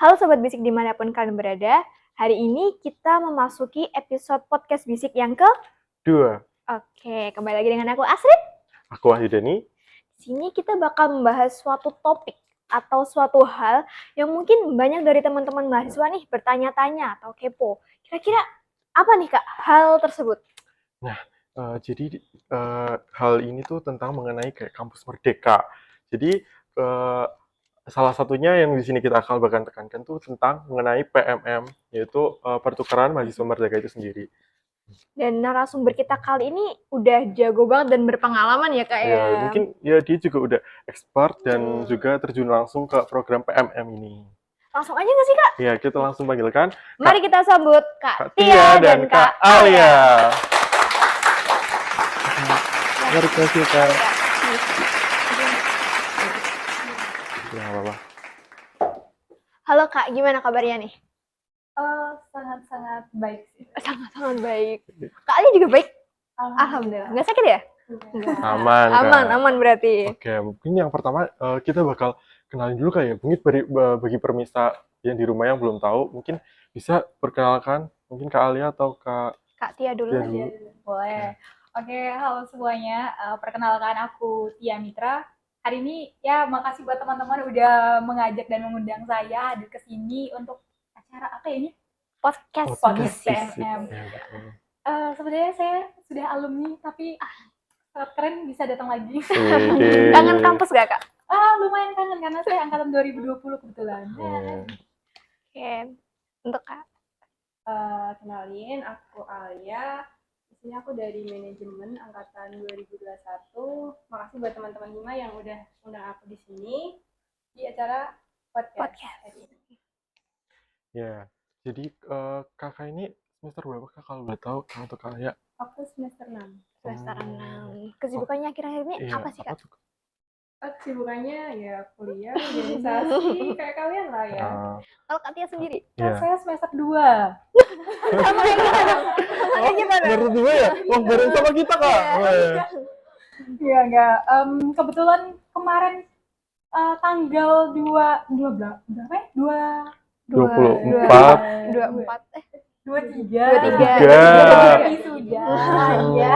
Halo Sobat Bisik dimanapun kalian berada, hari ini kita memasuki episode podcast Bisik yang ke... 2. Oke, kembali lagi dengan aku Asrid. Aku Wahyudani. Di sini kita bakal membahas suatu topik atau suatu hal yang mungkin banyak dari teman-teman mahasiswa nih bertanya-tanya atau kepo. Kira-kira apa nih Kak hal tersebut? Nah, jadi hal ini tuh tentang mengenai kayak kampus merdeka. Jadi salah satunya yang di sini kita bakal tekankan tuh tentang mengenai PMM, yaitu pertukaran mahasiswa merdeka itu sendiri. Dan narasumber kita kali ini udah jago banget dan berpengalaman ya Kak ya. Ya, mungkin ya dia juga udah expert dan juga terjun langsung ke program PMM ini. Langsung aja nggak sih Kak? Ya, kita langsung panggilkan. Mari kita sambut Kak Tia dan Kak Alia. Mari kasih Kak. Ya, apa-apa. Halo Kak, gimana kabarnya nih? Sangat-sangat baik sih. Sangat-sangat baik. Kak Ali juga baik? Alhamdulillah. Nggak sakit ya? Aman, Kak. Aman berarti. Oke, mungkin yang pertama kita bakal kenalin dulu kayak mungkin bagi permisa yang di rumah yang belum tahu, mungkin bisa perkenalkan mungkin Kak Alia atau Kak Tia dulu. Boleh. Oke, halo semuanya. Perkenalkan aku Tia Mitra. Hari ini ya makasih buat teman-teman udah mengajak dan mengundang saya hadir ke sini untuk acara apa ya ini? Podcast PMM. Sebenarnya saya sudah alumni tapi sangat keren bisa datang lagi. Kangen kampus gak Kak? Lumayan kangen karena saya angkatan 2020 kebetulan. Oke, untuk Kak. Kenalin, aku Alia. Di sini aku dari manajemen angkatan 2021. Makasih buat teman-teman Hima yang udah undang aku di sini di acara podcast. Ya, jadi kakak ini semester berapa Kak kalau boleh tahu untuk Kak Alia? Aku semester 6. Semester 6. Kesibukannya akhir-akhir ini apa sih Kak? Kesibukannya ya kuliah, organisasi, kayak kalian lah ya. Kalau Kak Tia sendiri? Saya semester 2. Sama yang gimana? Semester 2 ya? Wah, bareng sama kita Kak. Iya, enggak. Kebetulan kemarin tanggal 24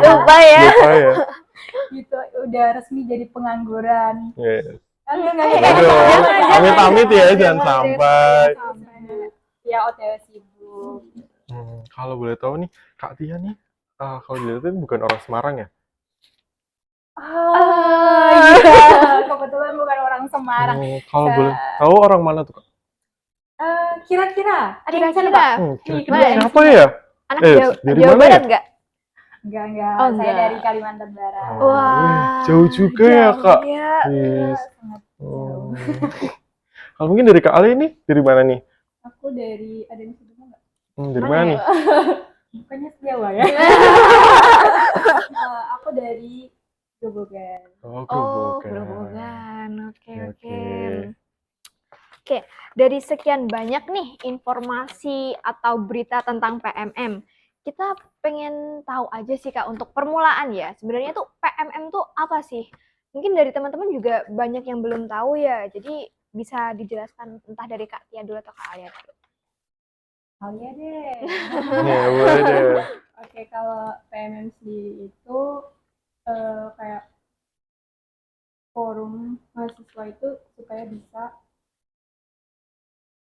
lupa ya. Gitu udah resmi jadi pengangguran. Amit-amit ya, jangan sampai. Ya OTW sibuk. Kalau boleh tahu nih Kak Tia nih kalau dilihatin bukan orang Semarang ya? Iya, kebetulan bukan orang Semarang. Kalau boleh tahu orang mana tuh Kak? Kira-kira Siapa ya? Anak dari Jawa mana Barat ya? nggak? Enggak. Saya dari Kalimantan Barat. Wah, jauh juga ya Kak. Yes. Kalau mungkin dari Kak Ali nih, dari mana nih? Aku dari, ada yang sebutnya nggak? Dari mana nih? Bukannya Jawa ya? Aku dari Grobogan. Grobogan. Oke, dari sekian banyak nih informasi atau berita tentang PMM, kita pengen tahu aja sih Kak untuk permulaan ya. Sebenarnya tuh PMM tuh apa sih? Mungkin dari teman-teman juga banyak yang belum tahu ya. Jadi bisa dijelaskan entah dari Kak Tia dulu atau Kak Alia dulu. Alia deh. Ya, boleh deh. Oke, kalau PMM sendiri itu kayak forum mahasiswa itu supaya bisa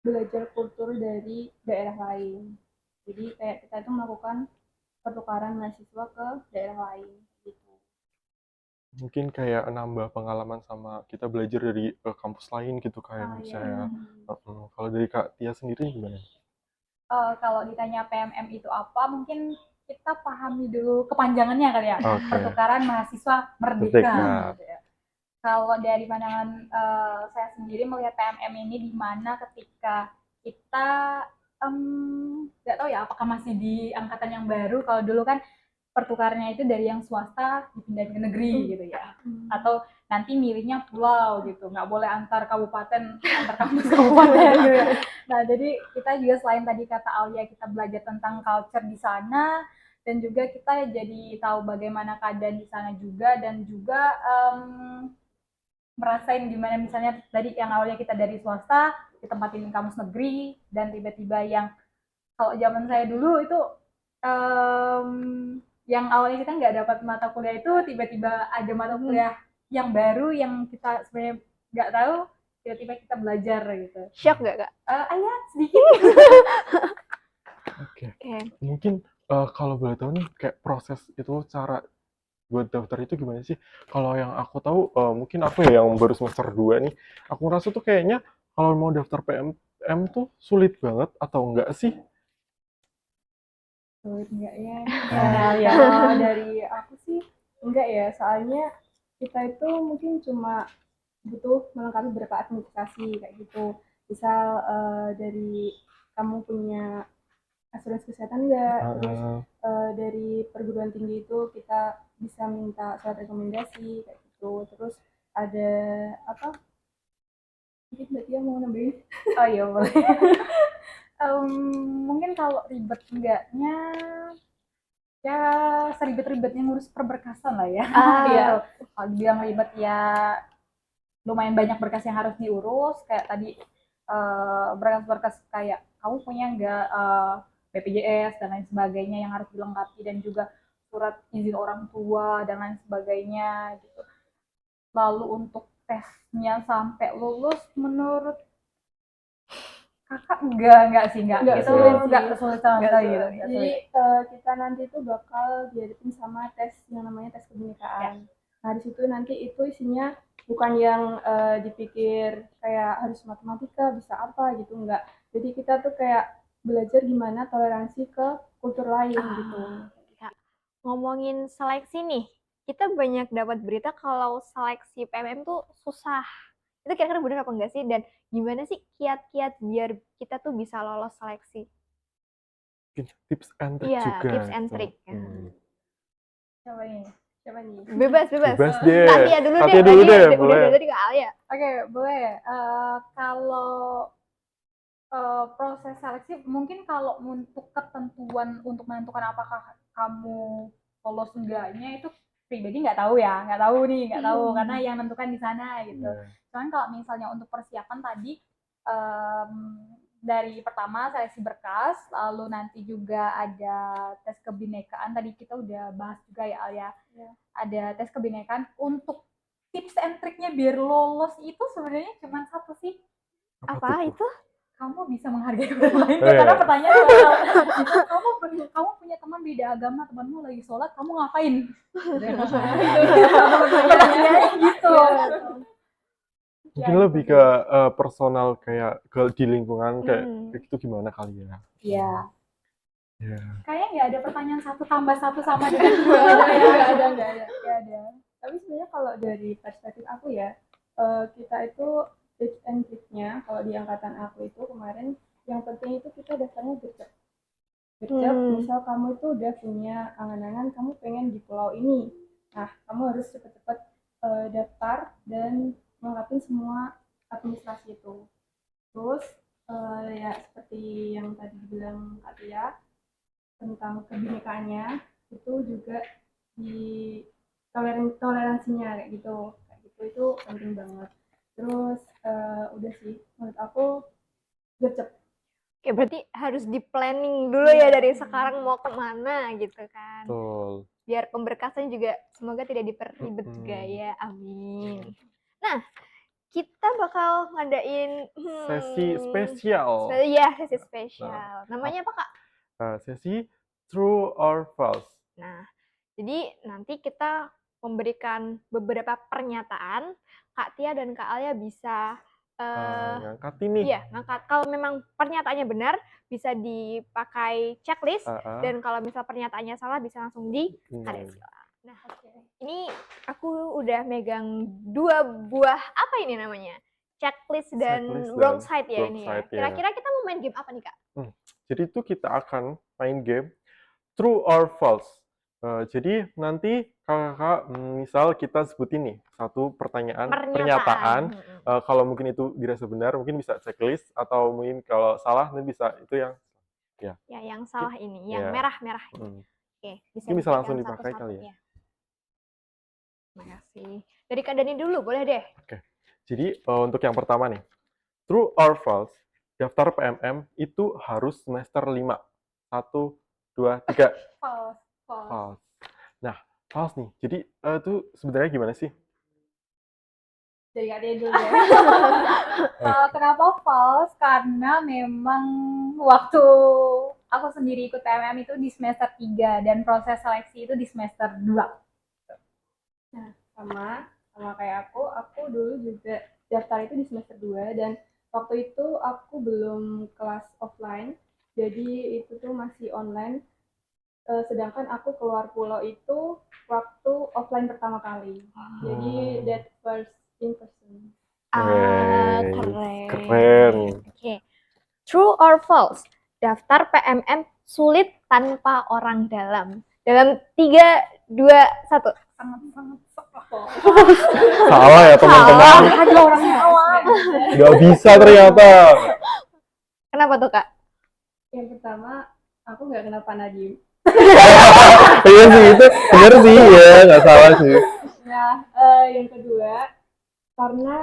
belajar kultur dari daerah lain. Jadi kayak kita itu melakukan pertukaran mahasiswa ke daerah lain gitu. Mungkin kayak nambah pengalaman sama kita belajar dari kampus lain gitu kayak misalnya. Kalau dari Kak Tia sendiri gimana? Kalau ditanya PMM itu apa, mungkin kita pahami dulu kepanjangannya kali ya. Pertukaran mahasiswa merdeka. Gitu ya. Kalau dari pandangan saya sendiri melihat PMM ini di mana ketika kita nggak tahu ya apakah masih di angkatan yang baru. Kalau dulu kan pertukarannya itu dari yang swasta dipindahin ke negeri gitu ya, atau nanti milihnya pulau gitu, nggak boleh antar kabupaten, antar kampus kabupaten gitu ya. Nah jadi kita juga selain tadi kata Alia kita belajar tentang culture di sana, dan juga kita jadi tahu bagaimana keadaan di sana juga, dan juga merasain gimana misalnya tadi yang awalnya kita dari swasta ditempatin kampus negeri, dan tiba-tiba yang kalau zaman saya dulu itu yang awalnya kita nggak dapat mata kuliah itu tiba-tiba ada mata kuliah yang baru yang kita sebenarnya nggak tahu, tiba-tiba kita belajar gitu. Shock nggak Kak? Ya sedikit. Oke. Oke. Mungkin kalau boleh tahu nih kayak proses itu cara buat daftar itu gimana sih? Kalau yang aku tahu mungkin aku ya yang baru semester 2 nih, aku ngerasa tuh kayaknya kalau mau daftar PMM tuh sulit banget atau enggak sih? Sulit enggak ya? Ya, kalau dari aku sih enggak ya, soalnya kita itu mungkin cuma butuh melengkapi beberapa administrasi kayak gitu. Misal dari kamu punya asuransi kesehatan enggak, terus dari perguruan tinggi itu kita bisa minta surat rekomendasi kayak gitu. Terus ada apa? Mungkin Mbak Tia mau nambahin? Oh iya boleh. Mungkin kalau ribet enggaknya ya seribet-ribetnya ngurus perberkasan lah ya. Iya. Kalau dibilang ribet ya lumayan banyak berkas yang harus diurus, kayak tadi berkas-berkas kayak kamu punya nggak BPJS dan lain sebagainya yang harus dilengkapi, dan juga surat izin orang tua dan lain sebagainya gitu. Lalu untuk tesnya sampai lulus, menurut kakak enggak sih, enggak itu enggak kesulitan sama sekali gitu. Jadi kita nanti itu bakal dihadapin sama tes yang namanya tes kebinekaan. Nah di situ nanti itu isinya bukan yang dipikir kayak harus matematika bisa apa gitu, enggak. Jadi kita tuh kayak belajar gimana toleransi ke kultur lain gitu. Kak, ngomongin seleksi nih, kita banyak dapat berita kalau seleksi PMM tuh susah. Itu kira-kira benar apa enggak sih? Dan gimana sih kiat-kiat biar kita tuh bisa lolos seleksi? Mungkin tips and trick Iya, juga. tips and gitu. trick. Siapa ini? Siapa nih? Bebas. Bebas deh. Kak Tia dulu Kak Tia deh. dulu deh, Udah boleh. dari tadi Kak Alia. Oke, boleh. Kalau proses seleksi, mungkin kalau untuk ketentuan untuk menentukan apakah kamu lolos enggaknya itu pribadi nggak tahu karena yang menentukan di sana gitu. Cuman kalau misalnya untuk persiapan tadi, dari pertama seleksi berkas, lalu nanti juga ada tes kebinekaan, tadi kita udah bahas juga ya Alia. Ada tes kebinekaan. Untuk tips and triknya biar lolos itu sebenarnya cuma satu sih. Apa itu? Kamu bisa menghargai orang lain. Karena pertanyaan kamu punya teman beda agama, temanmu lagi sholat, kamu ngapain? Pertanyaannya gitu. Mungkin lebih ke personal kayak di lingkungan kayak itu gimana kali ya? Iya. Ya. Kayaknya nggak ada pertanyaan 1 tambah 1 sama dengan 2. Nggak ada. Tapi sebenarnya kalau dari perspektif aku ya, kita itu tips and triknya kalau di angkatan aku itu kemarin yang penting itu kita daftarnya gercep. Misal kamu itu udah punya angan-angan kamu pengen di pulau ini, nah kamu harus cepet-cepet daftar dan melengkapi semua administrasi itu. Terus ya seperti yang tadi dibilang Kak Tia tentang kebinekaannya itu juga di toleransinya kayak gitu itu penting banget. Terus udah sih menurut aku gercep. Oke, berarti harus di planning dulu ya dari sekarang mau kemana gitu kan. Betul. Biar pemberkasan juga semoga tidak diperribet juga ya, amin. Nah, kita bakal ngadain sesi spesial. Iya, sesi spesial. Namanya apa Kak? Sesi True or False. Nah, jadi nanti kita memberikan beberapa pernyataan, Kak Tia dan Kak Alia bisa ngangkat ini. Iya, ngangkat. Kalau memang pernyataannya benar, bisa dipakai checklist, dan kalau misal pernyataannya salah, bisa langsung di-cancel. Nah, ini aku udah megang 2 buah, apa ini namanya? Checklist dan wrong side ya ini ya. Kira-kira kita mau main game apa nih, Kak? Jadi itu kita akan main game True or False. Jadi nanti kakak misal kita sebutin nih satu pernyataan. Kalau mungkin itu dirasa benar, mungkin bisa checklist, atau mungkin kalau salah nanti bisa itu yang yang salah ini, yang merah-merah. Oke, bisa langsung dipakai kali ya. Terima kasih. Dari Kak Dani dulu, boleh deh. Oke. Jadi untuk yang pertama nih, True or false? Daftar PMM itu harus semester 5. 1, 2, 3. False. False. Nah, false nih. Jadi itu sebenarnya gimana sih? Dari Kak Tia dulu ya. Kenapa false? Karena memang waktu aku sendiri ikut PMM itu di semester 3 dan proses seleksi itu di semester 2. Nah, sama kayak aku dulu juga daftar itu di semester 2 dan waktu itu aku belum kelas offline, jadi itu tuh masih online. Sedangkan aku keluar pulau itu waktu offline pertama kali. Jadi that first in person. Keren. Keren. Oke. True or false? Daftar PMM sulit tanpa orang dalam. Dalam 3, 2, 1. Sangat-sangat Salah ya teman-teman. ada orangnya Nggak bisa ternyata. Kenapa tuh, Kak? Yang pertama, aku nggak kenal Pak Nadiem. Iya sih, itu bener sih ya, nggak salah sih. Nah, yang kedua, karena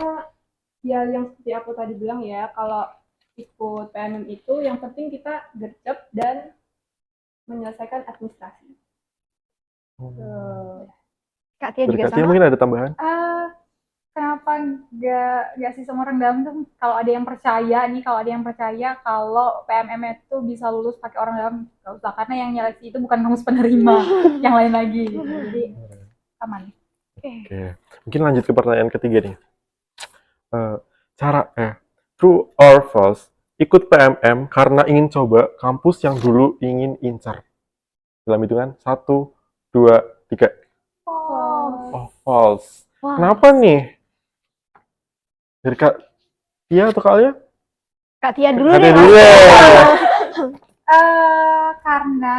ya yang seperti aku tadi bilang ya, kalau ikut PMM itu yang penting kita gercep dan menyelesaikan administrasi. Kak Tia Dari juga Kak Tia sama? mungkin ada tambahan? Kenapa nggak sih sama orang dalam tuh kalau ada yang percaya kalau PMM itu bisa lulus pakai orang dalam, nggak usah, karena yang nyeleksi itu bukan kampus penerima yang lain lagi gitu. Jadi aman. Oke, mungkin lanjut ke pertanyaan ketiga nih. True or false? Ikut PMM karena ingin coba kampus yang dulu ingin incar. Dalam hitungan 1, 2, 3. Oh, false. Wah. Kenapa nih? Dari Kak Tia atau Kak Alia? Kak Tia dulu Kak Tia deh. dulu ya. Karena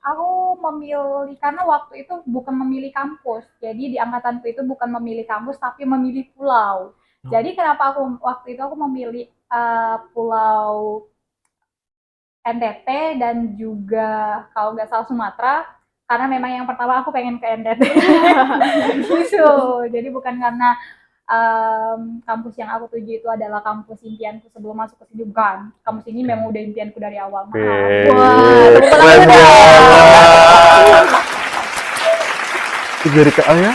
aku karena waktu itu bukan memilih kampus. Jadi di angkatanku itu bukan memilih kampus tapi memilih pulau. Jadi kenapa waktu itu aku memilih pulau NTT dan juga kalau nggak salah Sumatera, karena memang yang pertama aku pengen ke NTT. Gitu. Jadi bukan karena kampus yang aku tuju itu adalah kampus impianku sebelum masuk ke sini, bukan. Kampus ini memang udah impianku dari awal. Oke. Wah, Keren ya. Itu dari Kak Alia? Nah,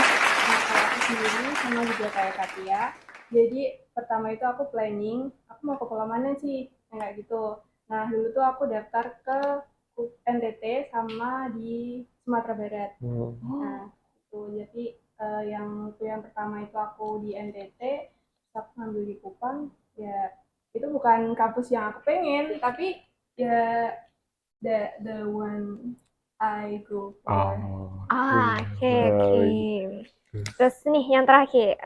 kalau aku sendiri sama juga kayak Katia. Jadi pertama itu aku planning, aku mau ke pulau mana sih? Kayak gitu. Nah, dulu tuh aku daftar ke NTT sama di Sumatera Barat. Nah, itu jadi yang pertama itu aku di NTT, aku ngambil di Kupang. Ya, itu bukan kampus yang aku pengen, tapi ya the one I go for. Oke. Terus nih yang terakhir.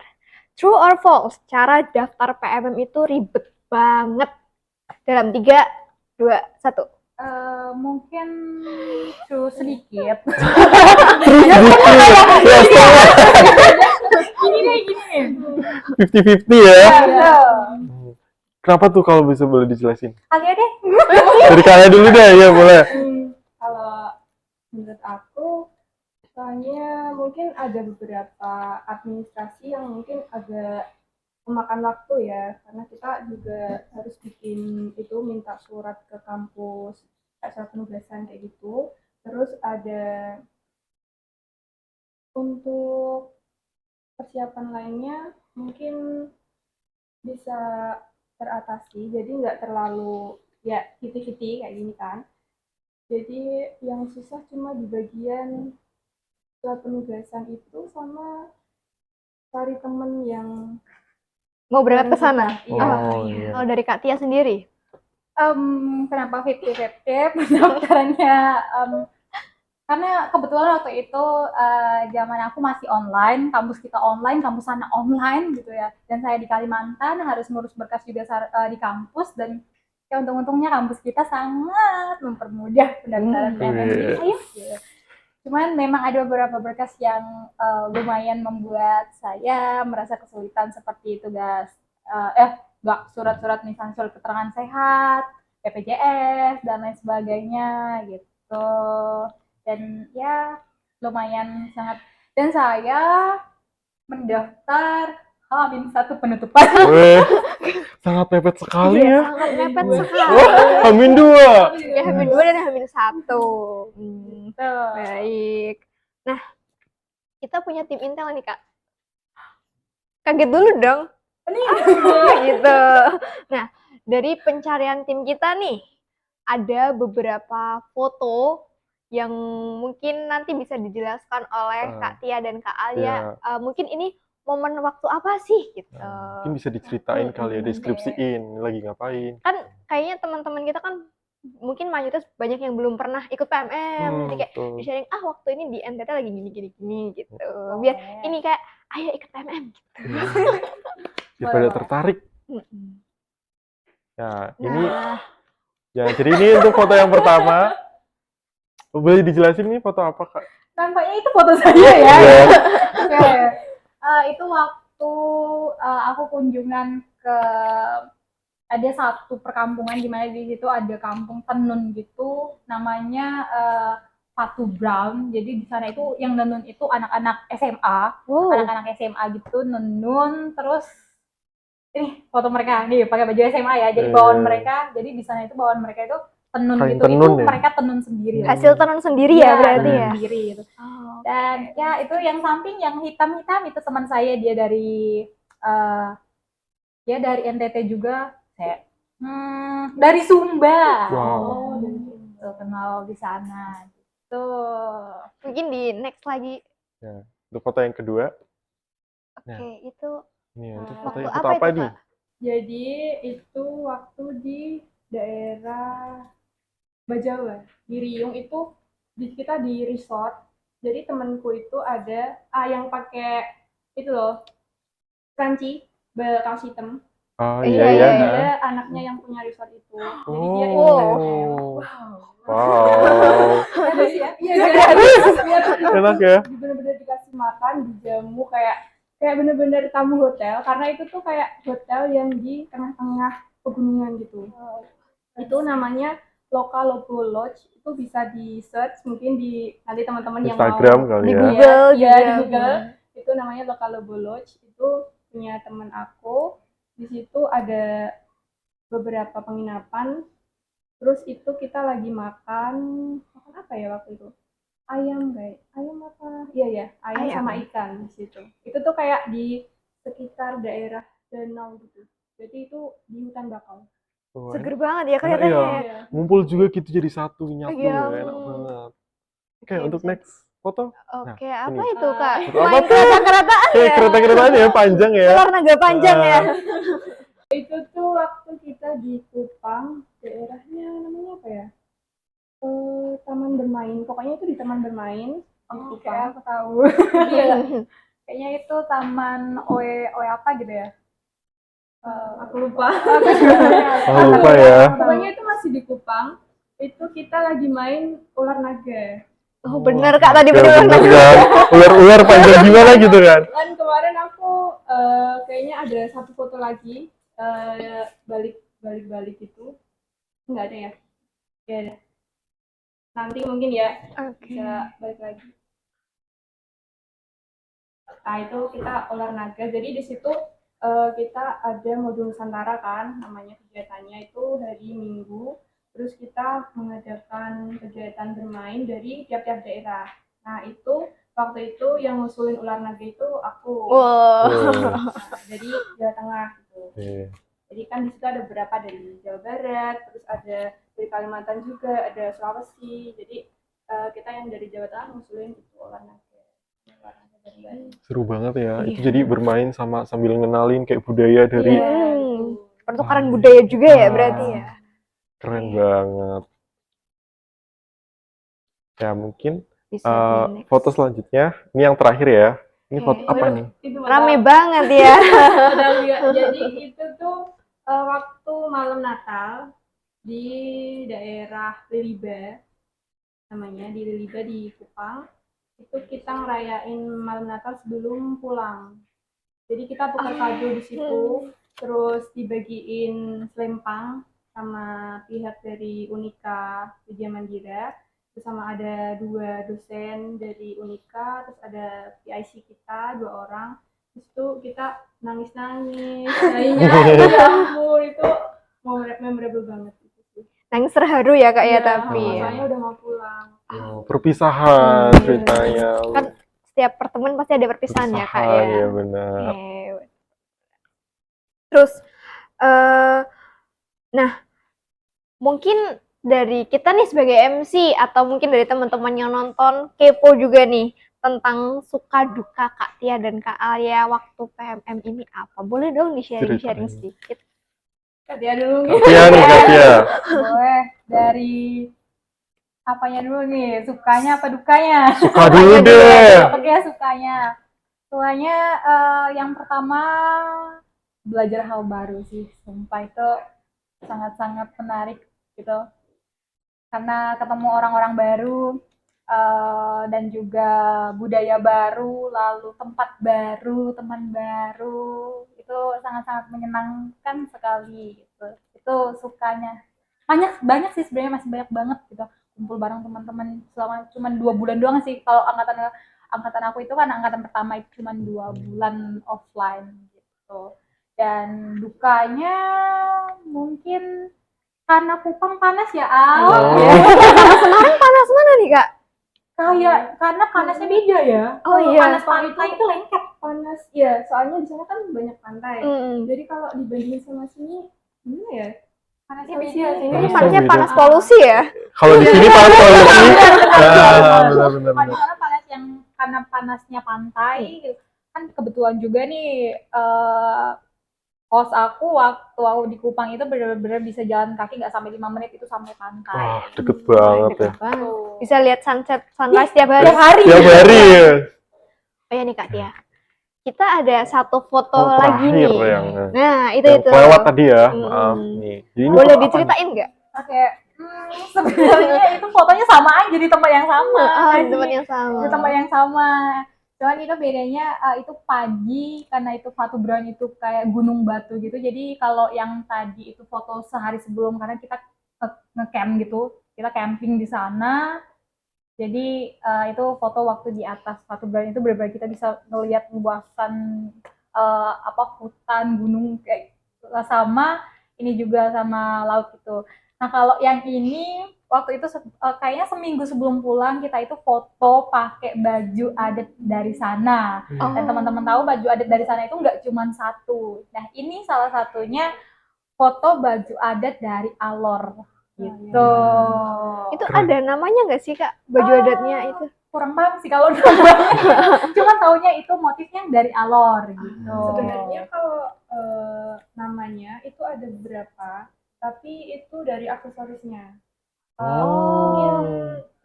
True or false? Cara daftar PMM itu ribet banget. Dalam 3, 2, 1. Mungkin true sedikit. Gini. 50-50 ya. Iya. Kenapa tuh kalau bisa boleh dijelasin? Alia deh. Dari kalian dulu deh, ya boleh. Kalau menurut aku, soalnya mungkin ada beberapa administrasi yang mungkin agak memakan waktu ya, karena kita juga harus bikin itu, minta surat ke kampus, surat penugasan kayak gitu. Terus ada untuk persiapan lainnya mungkin bisa teratasi, jadi nggak terlalu ya hiti-hiti kayak gini kan. Jadi yang susah cuma di bagian surat penugasan itu sama cari temen yang Mau berangkat ke sana? Iya. Iya. Kalau dari Kak Tia sendiri? Kenapa 50-50 pendaftarannya? Karena kebetulan waktu itu zaman aku masih online, kampus kita online, kampus sana online gitu ya. Dan saya di Kalimantan harus ngurus berkas juga di kampus, dan ya untung-untungnya kampus kita sangat mempermudah pendaftaran PMM. Ayo. Gitu. Cuman memang ada beberapa berkas yang lumayan membuat saya merasa kesulitan, seperti tugas surat-surat, misalnya surat keterangan sehat, BPJS dan lain sebagainya gitu. Dan ya lumayan sangat, dan saya mendaftar H-1 penutupan. Sangat mepet sekali Iya, ya. sangat mepet Wah, sekali. Hamin 2. Ya, Hamin 2 dan Hamin 1. Tuh. Baik. Nah, kita punya tim intel nih, Kak. Kaget dulu dong. Gitu. Nah, dari pencarian tim kita nih, ada beberapa foto yang mungkin nanti bisa dijelaskan oleh Kak Tia dan Kak Alia. Mungkin ini momen waktu apa sih gitu. Mungkin bisa diceritain kali ya, deskripsiin lagi ngapain. Kan kayaknya teman-teman kita kan mungkin mayoritas banyak yang belum pernah ikut PMM. Jadi kayak di-sharing, waktu ini di NTT lagi gini gitu. Biar ini kayak, ayo ikut PMM gitu. Biar pada tertarik. Ya, ini ya, jadi ini untuk foto yang pertama. Boleh dijelasin nih foto apa, Kak? Nampaknya itu foto saya ya. Oke. Itu waktu aku kunjungan ke ada satu perkampungan di mana di situ ada kampung tenun gitu, namanya Patu Brown. Jadi di sana itu yang nenun itu anak-anak SMA, anak-anak SMA gitu nenun. Terus ini foto mereka nih pakai baju SMA ya. Jadi bawaan mereka, jadi di sana itu bawaan mereka itu tenun Kain gitu. tenun Itu ya? mereka tenun sendiri. Hasil tenun sendiri ya berarti ya. Sendiri gitu. Dan ya itu yang samping yang hitam-hitam itu teman saya, dia dari dari NTT juga. Saya dari Sumba. Wow. Gitu, kenal di sana gitu. Mungkin di next lagi. Ya, untuk foto yang kedua. Oke, itu Ini untuk waktu foto apa itu, nih? Kak? Jadi itu waktu di daerah Bajawa, di Riung itu kita di resort. Jadi temanku itu ada yang pakai itu loh, crunchy, kaos hitam. Oh Iya, iya. Dia anaknya yang punya resort itu. Jadi dia ikut PMM. Wow. Gratis ya? Iya, Enak ya? Bener-bener dikasih makan, dijamu kayak bener-bener tamu hotel, karena itu tuh kayak hotel yang di tengah-tengah pegunungan gitu. Itu namanya Lokalobo Lodge. Itu bisa di search mungkin di nanti teman-teman yang Instagram mau kali di ya. Google ya juga. di Google. Itu namanya Lokalobo Lodge. Itu punya teman aku. Di situ ada beberapa penginapan. Terus itu kita lagi makan apa ya waktu itu? Ayam apa? Iya, ayam sama ikan di situ. Itu tuh kayak di sekitar daerah danau gitu. Jadi itu di hutan bakau. Seger banget ya kelihatannya. Iya. Ngumpul juga gitu jadi satu, nyatu Iya. ya, enak banget. Oke, untuk next foto. Oke, Nah, apa ini. itu, Kak? Foto apa Main tuh? kereta-keretaan ya? Kereta-keretaan ya, panjang ya. Ular naga panjang ya. Itu tuh waktu kita di Kupang, daerahnya namanya apa ya? Taman bermain. Pokoknya itu di taman bermain di Kupang. Kayak aku tahu. Iya. Kayaknya itu taman OE apa gitu ya. Aku lupa. Lupa ya. Pokoknya itu masih di Kupang. Itu kita lagi main ular naga. Oh, bener, Kak, tadi Ya, bener. kan? Ular panjang gimana gitu kan? Dan kemarin aku kayaknya ada satu foto lagi balik itu. Enggak ada ya? Ya ada. Nanti mungkin ya bisa balik lagi. Nah, itu kita ular naga. Jadi di situ kita ada modul Nusantara kan, namanya kegiatannya itu hari Minggu. Terus kita mengadakan kegiatan bermain dari tiap-tiap daerah. Nah, itu waktu itu yang ngusulin ular naga itu aku. Nah, jadi Jawa Tengah gitu. Jadi kan di situ ada beberapa dari Jawa Barat, terus ada dari Kalimantan juga, ada Sulawesi. Jadi kita yang dari Jawa Tengah ngusulin itu ular naga. Seru banget ya. Itu jadi bermain sambil ngenalin kayak budaya dari pertukaran budaya juga ya berarti ya. Keren banget. Ya, mungkin foto selanjutnya. Ini yang terakhir ya. Ini foto apa nih? Rame banget ya. Jadi itu tuh waktu malam Natal di daerah Liliba, namanya di Liliba di Kupang. Itu kita ngerayain malam Natal sebelum pulang. Jadi kita tukar kado di situ, terus dibagiin selempang sama pihak dari Unika Widya Mandira, terus sama ada 2 dosen dari Unika, terus ada PIC kita 2 orang. Terus itu kita nangis-nangis, nyanyi, ya ampun, itu memorable banget gitu sih. Nangis terharu ya Kak ya, Iya, tapi ya. soalnya udah mau pulang. Perpisahan ceritanya. Kan setiap pertemuan pasti ada perpisahan ya Kak ya. Iya benar. Oke. Terus nah mungkin dari kita nih sebagai MC atau mungkin dari teman-teman yang nonton kepo juga nih tentang suka duka Kak Tia dan Kak Alia waktu PMM ini apa? Boleh dong di-sharing sedikit. Kak Tia dulu Kak Tia nih, Kak Tia. Boleh dari apanya dulu nih? Sukanya apa dukanya? Suka dulu deh. Oke, sukanya. Sukanya yang pertama belajar hal baru sih. Sumpah itu sangat-sangat menarik gitu. Karena ketemu orang-orang baru dan juga budaya baru, lalu tempat baru, teman baru, itu sangat-sangat menyenangkan sekali gitu. Itu sukanya. Banyak sih sebenarnya, masih banyak banget gitu. Kumpul bareng teman-teman selama cuma 2 bulan doang sih. Kalau angkatan aku itu kan angkatan pertama itu cuma 2 bulan offline gitu. Dan dukanya mungkin karena Kupang panas ya, Al. Semarang panas mana nih Kak? Kayak karena panasnya beda ya. Oh iya. Panas pantai itu lengket. panas, ya soalnya di sana kan banyak pantai. Jadi kalau dibandingin sama sini, gimana ya? Panasnya Sama beda sini, sih. Ini Panasnya panasnya beda. panas polusi ya? Kalau di sini panas polusi. Benar. Kalau di sana panas yang karena panasnya pantai gitu. Kan kebetulan juga nih kos aku waktu aku di Kupang itu benar-benar bisa jalan kaki nggak sampai 5 menit itu sampai pantai. Wah, deket banget ya. Deket banget. Tuh. Bisa lihat sunset, sunrise tiap hari. Tiap hari. Tiap hari ya. Oh ya nih Kak Tia. Kita ada satu foto Oh, lagi terakhir nih. yang Nah, yang itu. kelewat tadi ya. Mm. Maaf nih. Jadi ini Boleh foto apa diceritain nggak? Oke. Sebenarnya itu fotonya sama aja di tempat yang sama. Di tempat yang sama. Di tempat yang sama. Cuman itu bedanya itu pagi karena itu Fatu Brown itu kayak gunung batu gitu. Jadi kalau yang tadi itu foto sehari sebelum karena kita nge-camp gitu. Kita camping di sana. Jadi itu foto waktu di atas Fatu Brown itu benar-benar kita bisa ngelihat luasan hutan, gunung kayak sama ini juga sama laut gitu. Nah, kalau yang ini waktu itu kayaknya seminggu sebelum pulang kita itu foto pakai baju adat dari sana. Dan teman-teman tahu baju adat dari sana itu nggak cuma satu. Nah, ini salah satunya foto baju adat dari Alor gitu. Itu ada namanya nggak sih Kak baju adatnya itu? Kurang paham sih kalau namanya. Cuma taunya itu motifnya dari Alor gitu. Sebenarnya kalau namanya itu ada beberapa, tapi itu dari aksesorisnya. Mungkin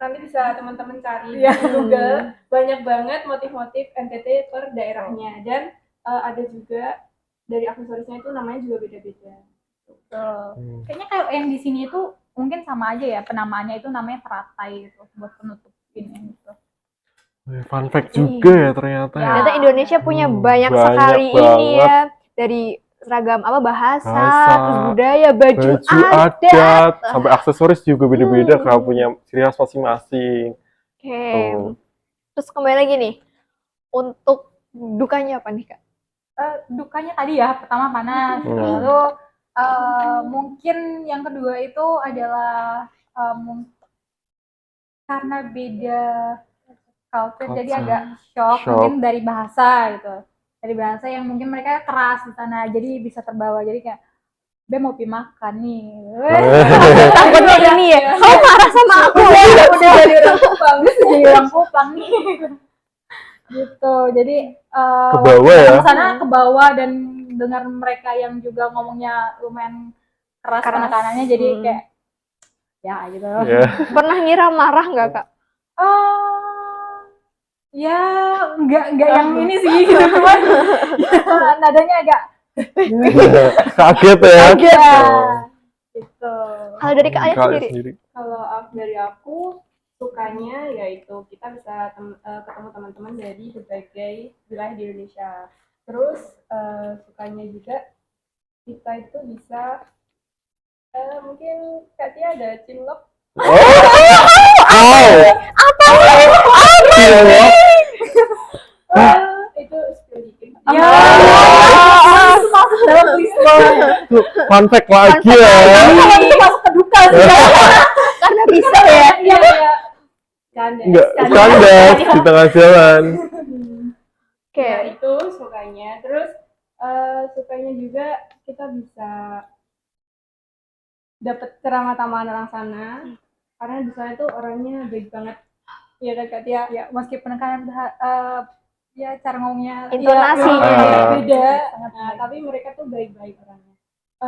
nanti bisa teman-teman cari di Google, banyak banget motif-motif NTT per daerahnya, dan ada juga dari aksesorisnya itu namanya juga beda-beda. Kayaknya kayak yang di sini itu mungkin sama aja ya, penamaannya itu namanya teratai gitu buat penutupin gitu. Fun fact juga ya ternyata. Ya. Ternyata Indonesia punya banyak banyak sekali ini banget. ya, dari seragam bahasa, terus budaya, baju adat, sampai aksesoris juga beda-beda kalau punya ciri khas masing-masing. Oke. Terus kembali lagi nih, untuk dukanya apa nih Kak? Dukanya tadi ya, pertama panas, lalu mungkin yang kedua itu adalah karena beda culture, jadi agak shock mungkin dari bahasa gitu. Dari bahasa yang mungkin mereka keras di sana, jadi bisa terbawa. Jadi kayak, Be mau pi makan nih. Takutnya ini ya, kamu marah sama aku. Udah jadi orang Kupang, jadi orang Kupang nih. Gitu, jadi Kebawa ya. sana ke bawah dan dengar mereka yang juga ngomongnya lumayan keras penekanannya, jadi kayak ya gitu. Pernah ngira marah nggak Kak? Ya enggak yang ini sih gitu, cuman nadanya agak kaget ya. Gitu. Kalau dari Kak Alia sendiri? Kalau dari aku sukanya yaitu kita bisa ketemu teman-teman dari berbagai wilayah di Indonesia. Terus sukanya juga kita itu bisa mungkin Kak Tia ada cinlok. Itu spill dikit. Ya, itu masuk dalam list Tuh, fun fact lagi ya. kalau itu masuk ke duka sih. Karena bisa ya. Iya, iya. Canda. Enggak, kandas di tengah jalan. Oke. Ya itu sukanya. Terus sukanya juga kita bisa dapat ceramah tambahan orang sana. Karena di sana tuh orangnya baik banget. Iya kan Kak Tia? Ya, meskipun kan ya cara ngomongnya Intonasinya ya, beda. sangat Nah, baik. tapi mereka tuh baik-baik orangnya.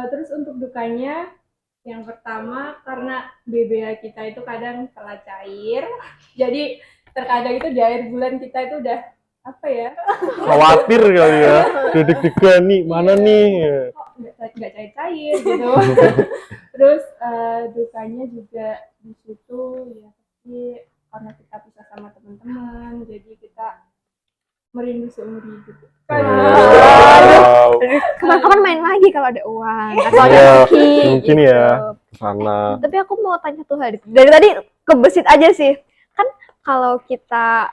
Terus untuk dukanya, yang pertama karena BBA kita itu kadang telat cair, jadi terkadang itu di akhir bulan kita itu udah apa ya? Khawatir kali ya. Deg-degan nih, mana nih? Kok nggak cair-cair gitu. Terus dukanya juga di situ ya pasti karena kita pisah sama teman-teman, jadi kita merindu seumur hidup. Wow. Kapan-kapan main lagi kalau ada uang atau ada Iya, rezeki mungkin gitu. ya. Sana. Tapi aku mau tanya tuh dari tadi kebesit aja sih. Kan kalau kita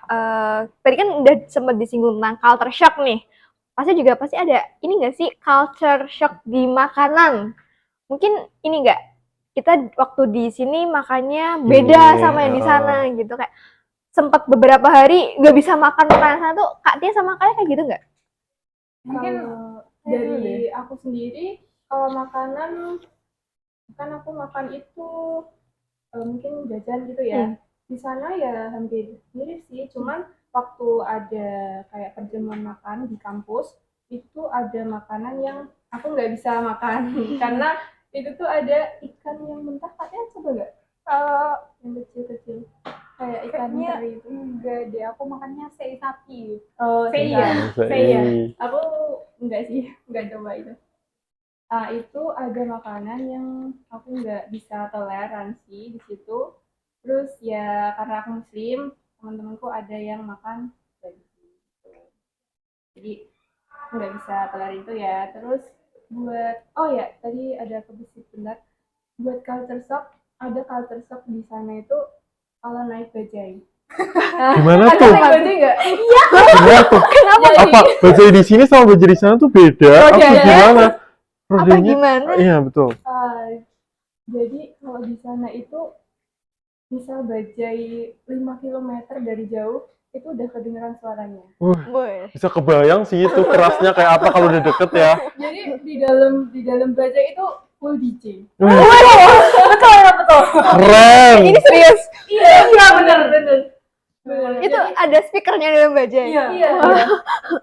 tadi kan udah sempat disinggung tentang culture shock nih. Pasti ada ini nggak sih culture shock di makanan? Mungkin ini nggak, kita waktu di sini makannya beda Ini, sama yang di sana gitu, kayak sempat beberapa hari nggak bisa makan makanan sana tuh. Kak Tia sama kalian kayak gitu nggak? Mungkin Dari aku sendiri kalau makanan kan aku makan itu mungkin jajan gitu ya. Di sana ya hampir mirip sih, cuman waktu ada kayak perjamuan makan di kampus itu ada makanan yang aku nggak bisa makan karena itu tuh ada ikan yang mentah. Katanya coba nggak? Yang kecil-kecil kayak ikan kayaknya teri itu. enggak deh, aku makannya sei sapi. Oh, Sei iya. Bisa Saya. ini. Aku enggak sih, enggak coba itu. Itu ada makanan yang aku nggak bisa toleransi di situ. Terus ya karena aku muslim, teman-temanku ada yang makan daging gitu. Jadi nggak bisa toleran itu ya. Terus buat, oh ya tadi ada kebesit benar. Buat culture shock, ada culture shock di sana itu kalau naik bajai. Gimana Ada tuh? naik bajai nggak? Gimana tuh? Apa bajai di sini sama bajai di sana tuh beda? Apa beda. gimana? Apa Rodanya? gimana? Iya betul. Jadi kalau di sana itu misal bajai 5 kilometer dari jauh itu udah kedengeran suaranya. Boy. Bisa kebayang sih itu kerasnya kayak apa kalau udah deket ya. Jadi di dalam bajai itu full DJ. Betul. Keren. Ini serius? Iya benar. Itu ada speakernya dalam bajai? Iya.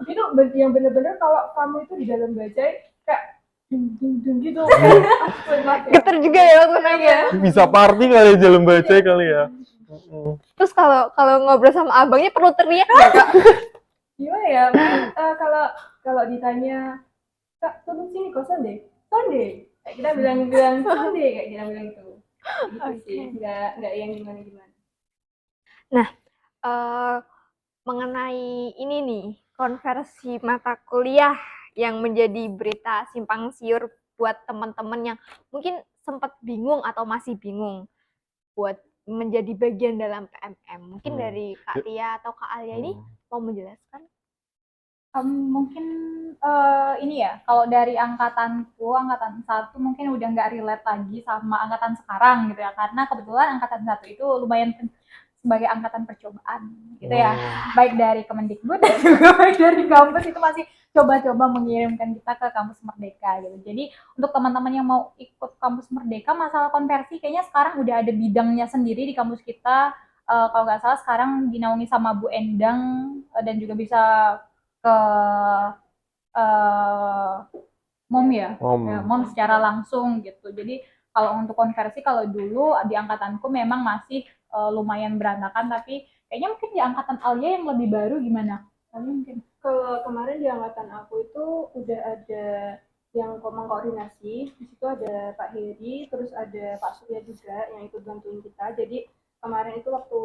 Itu yang bener-bener kalau kamu itu di dalam bajai kayak dung gitu. Geter juga ya waktu nanya. Bisa party kali ya jalan bajai kali ya. Terus kalau ngobrol sama abangnya perlu teriak nggak, Kak? Gimana ya? Mungkin, kalau ditanya, Kak, tunggu sini kok Sonde. Kayak kita bilang Sonde, kayak kita bilang itu. Gitu sih, nggak yang gimana-gimana. Mengenai ini nih, konversi mata kuliah yang menjadi berita simpang siur buat teman-teman yang mungkin sempat bingung atau masih bingung buat menjadi bagian dalam PMM. Mungkin dari Kak Tia atau Kak Alia ini mau menjelaskan? Mungkin ini ya, kalau dari angkatanku, angkatan 1 mungkin udah nggak relate lagi sama angkatan sekarang gitu ya, karena kebetulan angkatan 1 itu lumayan sebagai angkatan percobaan gitu ya, baik dari Kemendikbud dan juga baik dari kampus itu masih coba-coba mengirimkan kita ke kampus Merdeka gitu. Jadi untuk teman-teman yang mau ikut kampus Merdeka, masalah konversi kayaknya sekarang udah ada bidangnya sendiri di kampus kita. Kalau nggak salah sekarang dinaungi sama Bu Endang dan juga bisa ke mom ya, mom secara langsung gitu. Jadi kalau untuk konversi, kalau dulu di angkatanku memang masih lumayan berantakan, tapi kayaknya mungkin di angkatan Alia yang lebih baru gimana? Mungkin kalau kemarin di angkatan aku itu udah ada yang mengkoordinasi. Di situ ada Pak Heri, terus ada Pak Surya juga yang ikut bantuin kita. Jadi kemarin itu waktu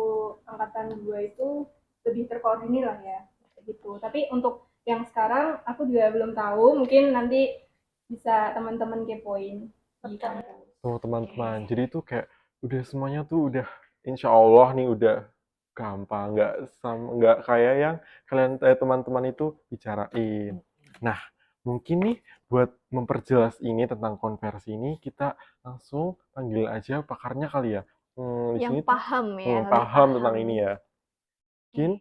angkatan 2 itu lebih terkoordinir lah ya gitu. Tapi untuk yang sekarang aku juga belum tahu, mungkin nanti bisa teman-teman kepoin di kampus. Tuh teman-teman, jadi itu kayak udah semuanya tuh udah insya Allah nih udah gampang, nggak kayak yang kalian teman-teman itu bicarain. Nah, mungkin nih buat memperjelas ini tentang konversi ini kita langsung panggil aja pakarnya kali ya. Di Yang sini tuh paham ya, lebih paham tentang paham. ini ya. Mungkin